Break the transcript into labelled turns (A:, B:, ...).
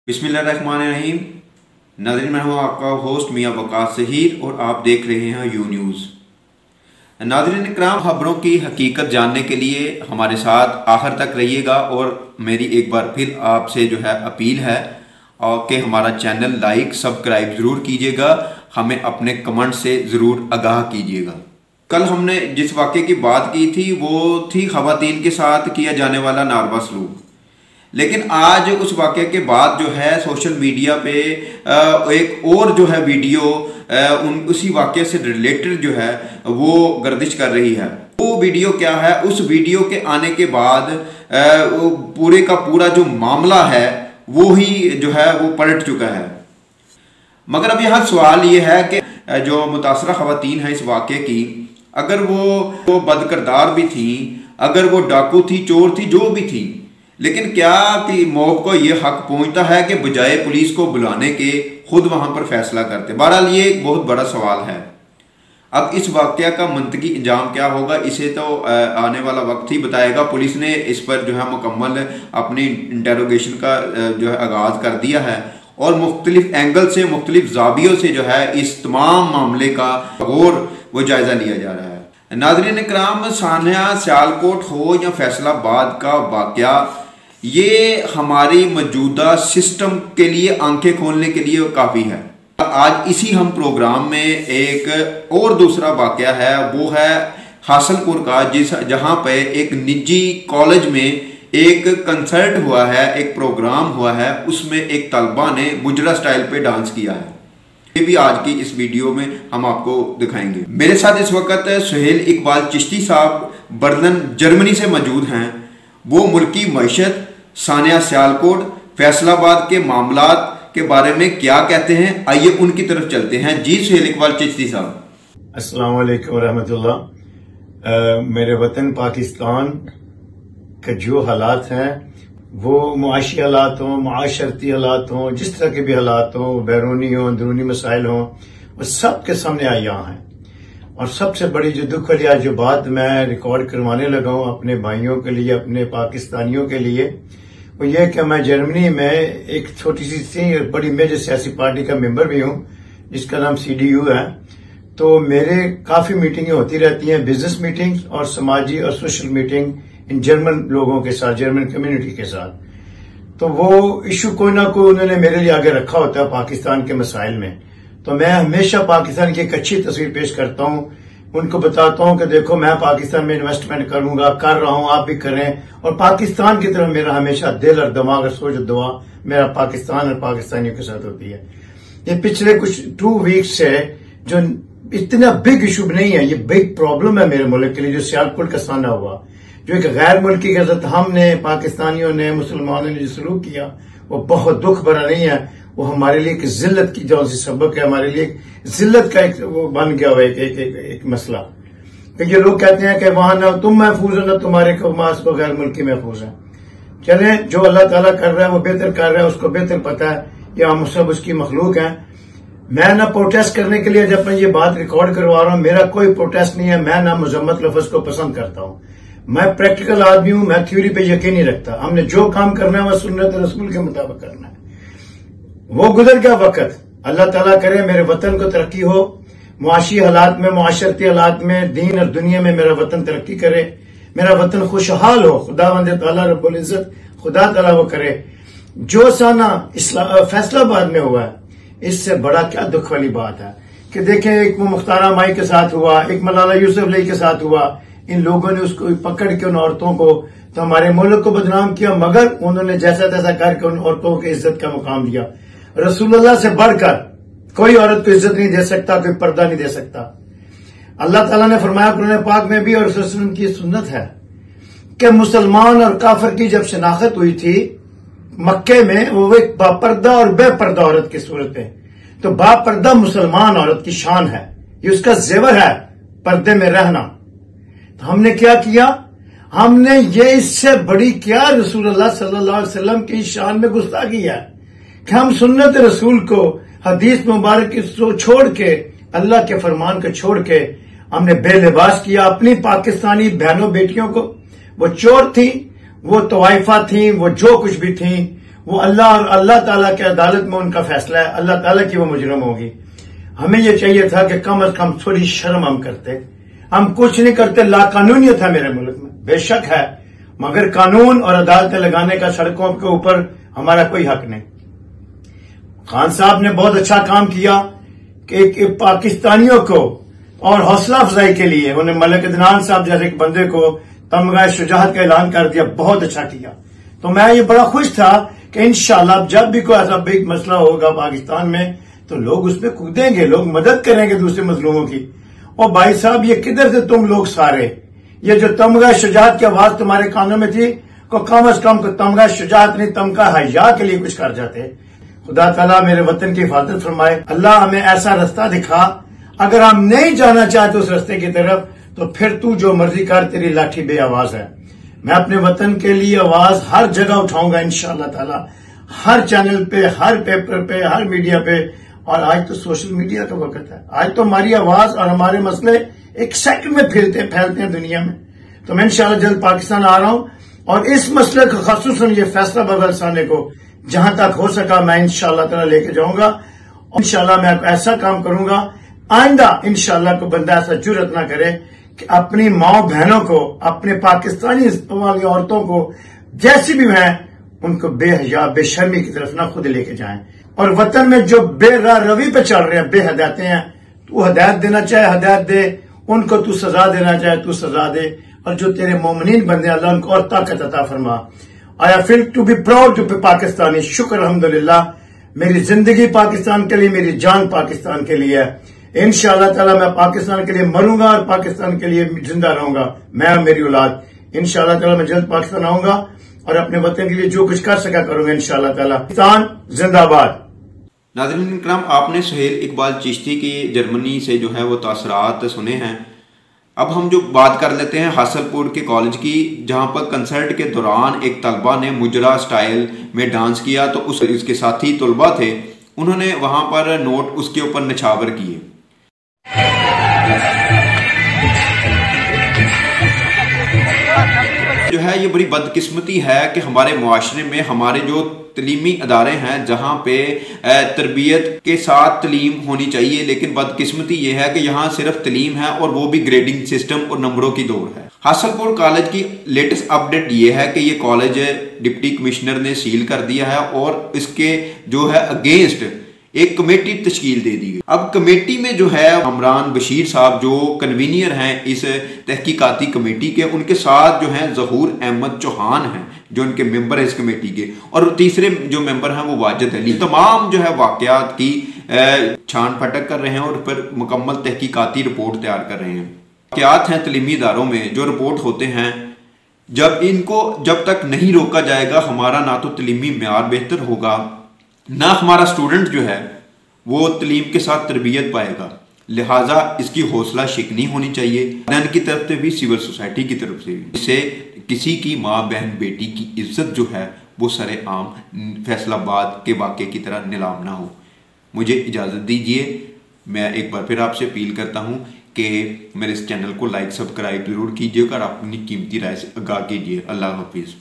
A: बिस्मिल्लाहिर्रहमानिर्रहीम। नाज़रीन, मैं हूँ आपका होस्ट मियाँ वकास ज़हीर और आप देख रहे हैं यू न्यूज़। नाज़रीन इकराम, खबरों की हकीकत जानने के लिए हमारे साथ आखिर तक रहिएगा और मेरी एक बार फिर आपसे जो है अपील है और कि हमारा चैनल लाइक सब्सक्राइब ज़रूर कीजिएगा, हमें अपने कमेंट से ज़रूर आगाह कीजिएगा। कल हमने जिस वाक़े की बात की थी वो थी ख़वातीन के साथ किया जाने वाला नारवा सलूक, लेकिन आज उस वाक़े के बाद जो है सोशल मीडिया पे एक और जो है वीडियो उसी वाक़े से रिलेटेड जो है वो गर्दिश कर रही है। वो वीडियो क्या है? उस वीडियो के आने के बाद पूरे का पूरा जो मामला है वो ही जो है वो पलट चुका है। मगर अब यहाँ सवाल ये है कि जो मुतासरा ख़वातीन है इस वाक़े की, अगर वो बदकिरदार भी थी, अगर वो डाकू थी, चोर थी, जो भी थी, लेकिन क्या कि मौब को ये हक पहुंचता है कि बजाय पुलिस को बुलाने के खुद वहां पर फैसला करते? बहरहाल ये एक बहुत बड़ा सवाल है। अब इस वाक़या का मंतकी इंजाम क्या होगा इसे तो आने वाला वक्त ही बताएगा। पुलिस ने इस पर जो है मुकम्मल अपनी इंटेरोगेशन का जो है आगाज़ कर दिया है और मुख्तलिफ एंगल से, मुख्तलिफ ज़ावियों से जो है इस तमाम मामले का गौर वो जायज़ा लिया जा रहा है। नाज़रीन इकराम, सानिया सियालकोट हो या फैसलाबाद का वाक़या, ये हमारी मौजूदा सिस्टम के लिए आंखें खोलने के लिए काफ़ी है। आज इसी हम प्रोग्राम में एक और दूसरा वाक़या है, वो है हासनपुर का, जहाँ पे एक निजी कॉलेज में एक कंसर्ट हुआ है, एक प्रोग्राम हुआ है, उसमें एक तलबा ने मुजरा स्टाइल पे डांस किया है। ये भी आज की इस वीडियो में हम आपको दिखाएंगे। मेरे साथ इस वक्त सुहेल इकबाल चिश्ती साहब बर्लिन जर्मनी से मौजूद हैं। वो मुल्की मईशत, सानिया सियालकोट, फैसलाबाद के मामलात के बारे में क्या कहते हैं, आइए उनकी तरफ चलते हैं। जी सुहेल इकबाल चिश्ती साहब।
B: अस्सलाम वालेकुम रहमतुल्लाह। मेरे वतन पाकिस्तान के जो हालात हैं, वो मुआशी हालात हों, मुआशरती हालात हों, जिस तरह के भी हालात हों, बैरूनी हों, अंदरूनी मसाइल हों, वो सब के सामने आई यहाँ हैं। और सबसे बड़ी जो दुख वाली आज जो बात मैं रिकॉर्ड करवाने लगा हूँ अपने भाइयों के लिए, अपने पाकिस्तानियों के लिए, वो ये कि मैं जर्मनी में एक छोटी सी बड़ी मेजर सियासी पार्टी का मेंबर भी हूँ जिसका नाम CDU है। तो मेरे काफी मीटिंगें होती रहती हैं, बिजनेस मीटिंग्स और समाजी और सोशल मीटिंग इन जर्मन लोगों के साथ, जर्मन कम्युनिटी के साथ। तो वो इशू कोई ना कोई उन्होंने मेरे लिए आगे रखा होता है पाकिस्तान के मसाइल में। तो मैं हमेशा पाकिस्तान की एक अच्छी तस्वीर पेश करता हूँ, उनको बताता हूँ कि देखो मैं पाकिस्तान में इन्वेस्टमेंट करूंगा, कर रहा हूँ, आप भी करें। और पाकिस्तान की तरफ मेरा हमेशा दिल और दिमाग और सोच दुआ मेरा पाकिस्तान और पाकिस्तानियों के साथ होती है। ये पिछले कुछ 2 वीक्स से जो इतना बिग इशू नहीं है, ये बिग प्रॉब्लम है मेरे मुल्क के लिए, जो सियालकोट का सामना हुआ, जो एक गैर मुल्की के साथ हमने पाकिस्तानियों ने, मुसलमानों ने जो सलूक किया, वो बहुत दुख भरा नहीं है। वो हमारे लिए एक जिल्लत की जो सी सबक है, हमारे लिए एक जिल्लत का एक वो बन गया हुआ एक मसला। क्योंकि लोग कहते हैं कि वहां ना तुम महफूज हो ना तुम्हारे कमास को गैर मुल्की महफूज है। चले, जो अल्लाह ताला कर रहा है वो बेहतर कर रहा है, उसको बेहतर पता है, या हम सब उसकी मखलूक है। मैं ना प्रोटेस्ट करने के लिए जब मैं ये बात रिकॉर्ड करवा रहा हूं, मेरा कोई प्रोटेस्ट नहीं है। मैं ना मजम्मत लफ्ज को पसंद करता हूं, मैं प्रैक्टिकल आदमी हूं, मैं थ्योरी पे यकीन नहीं रखता। हमने जो काम करना है वो सुन्नत रसूल के मुताबिक करना है। वो गुजर गया वक्त, अल्लाह ताला करे मेरे वतन को तरक्की हो, मुआशी हालात में, मुआशरती हालात में, दीन और दुनिया में मेरा वतन तरक्की करे, मेरा वतन खुशहाल हो। खुदावंद ताला रब्बुल इज्जत खुदा ताला वो करे। जो साना फैसलाबाद में हुआ है, इससे बड़ा क्या दुख वाली बात है कि देखें, एक वो मुख्तारा माई के साथ हुआ, एक मलाला यूसुफजई के साथ हुआ। इन लोगों ने उसको पकड़ के उन औरतों को तो हमारे मुल्क को बदनाम किया, मगर उन्होंने जैसा तैसा करके उन औरतों को इज्जत का मुकाम दिया। रसूलुल्लाह से बढ़कर कोई औरत को इज्जत नहीं दे सकता, कोई पर्दा नहीं दे सकता। अल्लाह ताला ने फरमाया कुरान पाक में भी, और रसूल की सुन्नत है कि मुसलमान और काफिर की जब शनाख्त हुई थी मक्के में, वो एक बापर्दा और बेपर्दा औरत की सूरत में, तो बापर्दा मुसलमान औरत की शान है, ये उसका जेवर है पर्दे में रहना। तो हमने क्या किया? हमने ये इससे बड़ी क्या रसूलुल्लाह सल्लल्लाहु अलैहि वसल्लम की शान में गुस्ताखी है कि हम सुन्नत रसूल को, हदीस मुबारक को छोड़ के, अल्लाह के फरमान को छोड़ के हमने बेलिबास किया अपनी पाकिस्तानी बहनों बेटियों को। वो चोर थी, वो तवाइफा थी, वो जो कुछ भी थी, وہ اللہ اور اللہ تعالیٰ کے عدالت میں ان کا فیصلہ ہے، اللہ تعالیٰ کی وہ مجرم ہوگی۔ ہمیں یہ چاہیے تھا کہ کم از کم تھوڑی شرم ہم کرتے، ہم کچھ نہیں کرتے، لا قانونیت ہے میرے ملک میں، بے شک ہے، مگر قانون اور عدالتیں لگانے کا سڑکوں کے اوپر ہمارا کوئی حق نہیں۔ خان صاحب نے بہت اچھا کام کیا کہ پاکستانیوں کو اور حوصلہ افزائی کے لیے انہیں ملک عدنان صاحب جیسے ایک بندے کو تمغہ شجاعت کا اعلان کر دیا، بہت اچھا کیا۔ تو میں یہ بڑا خوش تھا کہ انشاءاللہ جب بھی کوئی ایسا بگ مسئلہ ہوگا پاکستان میں تو لوگ اس پہ کودیں گے، لوگ مدد کریں گے دوسرے مظلوموں کی۔ اور بھائی صاحب یہ کدھر سے تم لوگ سارے، یہ جو تمغہ شجاعت کی آواز تمہارے کانوں میں تھی، کو کم از کم کو تمغہ شجاعت نہیں تمغہ حیا کے لیے کچھ کر جاتے۔ خدا تعالیٰ میرے وطن کی حفاظت فرمائے، اللہ ہمیں ایسا رستہ دکھا، اگر ہم نہیں جانا چاہتے اس رستے کی طرف تو پھر تو جو مرضی کر، تیری لاٹھی بے آواز ہے۔ میں اپنے وطن کے لیے آواز ہر جگہ اٹھاؤں گا انشاءاللہ تعالی، ہر چینل پہ، ہر پیپر پہ، ہر میڈیا پہ، اور آج تو سوشل میڈیا کا وقت ہے، آج تو ہماری آواز اور ہمارے مسئلے ایک سیکنڈ میں پھیلتے ہیں دنیا میں۔ تو میں انشاءاللہ جلد پاکستان آ رہا ہوں اور اس مسئلے کو خصوصاً یہ فیصلہ بدلسانے کو جہاں تک ہو سکا میں انشاءاللہ تعالی لے کے جاؤں گا، اور انشاءاللہ میں ایسا کام کروں گا آئندہ انشاءاللہ کو بندہ ایسا جرأت نہ کرے کہ اپنی ماں بہنوں کو، اپنے پاکستانی والی عورتوں کو جیسی بھی ہیں ان کو بے حیا بے شرمی کی طرف نہ خود لے کے جائیں، اور وطن میں جو بے راہ روی پہ چل رہے ہیں، بے ہدایتیں ہیں، تو ہدایت دینا چاہے ہدایت دے، ان کو تو سزا دینا چاہے تو سزا دے، اور جو تیرے مومنین بندے اللہ ان کو اور طاقت عطا فرما۔ I feel to be proud to be Pakistani, شکر الحمدللہ، میری زندگی پاکستان کے لیے، میری جان پاکستان کے لیے ہے۔ انشاءاللہ تعالی میں پاکستان کے لیے مروں گا اور پاکستان کے لیے زندہ رہوں گا، میں اور میری اولاد۔ انشاءاللہ تعالی میں جلد پاکستان آؤں گا اور اپنے وطن کے لیے جو کچھ کر سکا کروں گا انشاءاللہ تعالی۔ پاکستان زندہ باد۔
A: ناظرین کرام، آپ نے سہیل اقبال چشتی کی جرمنی سے جو ہے وہ تاثرات سنے ہیں۔ اب ہم جو بات کر لیتے ہیں حاصل پور کے کالج کی، جہاں پر کنسرٹ کے دوران ایک طلبہ نے مجرا سٹائل میں ڈانس کیا، تو اس کے ساتھی طلبہ تھے، انہوں نے وہاں پر نوٹ اس کے اوپر نچھاور کیے۔ جو ہے یہ بڑی بدقسمتی ہے کہ ہمارے معاشرے میں ہمارے جو تعلیمی ادارے ہیں جہاں پہ تربیت کے ساتھ تعلیم ہونی چاہیے، لیکن بدقسمتی یہ ہے کہ یہاں صرف تعلیم ہے اور وہ بھی گریڈنگ سسٹم اور نمبروں کی دوڑ ہے۔ حاصل پور کالج کی لیٹسٹ اپڈیٹ یہ ہے کہ یہ کالج ڈپٹی کمشنر نے سیل کر دیا ہے اور اس کے جو ہے اگینسٹ ایک کمیٹی تشکیل دے دی گئی۔ اب کمیٹی میں جو ہے عمران بشیر صاحب جو کنوینئر ہیں اس تحقیقاتی کمیٹی کے، ان کے ساتھ جو ہیں ظہور احمد چوہان ہیں جو ان کے ممبر ہیں اس کمیٹی کے، اور تیسرے جو ممبر ہیں وہ واجد علی۔ تمام جو ہے واقعات کی چھان پھٹک کر رہے ہیں اور پھر مکمل تحقیقاتی رپورٹ تیار کر رہے ہیں۔ واقعات ہیں تعلیمی اداروں میں جو رپورٹ ہوتے ہیں، جب تک نہیں روکا جائے گا ہمارا نہ تو تعلیمی معیار بہتر ہوگا، نہ ہمارا سٹوڈنٹ جو ہے وہ تعلیم کے ساتھ تربیت پائے گا۔ لہٰذا اس کی حوصلہ شکنی ہونی چاہیے، والدین کی طرف سے بھی، سول سوسائٹی کی طرف سے بھی، اس سے کسی کی ماں بہن بیٹی کی عزت جو ہے وہ سر عام فیصل آباد کے واقعے کی طرح نیلام نہ ہو۔ مجھے اجازت دیجیے، میں ایک بار پھر آپ سے اپیل کرتا ہوں کہ میرے اس چینل کو لائک سبسکرائب ضرور کیجیے اور اپنی قیمتی رائے سے آگاہ کیجیے۔ اللہ حافظ۔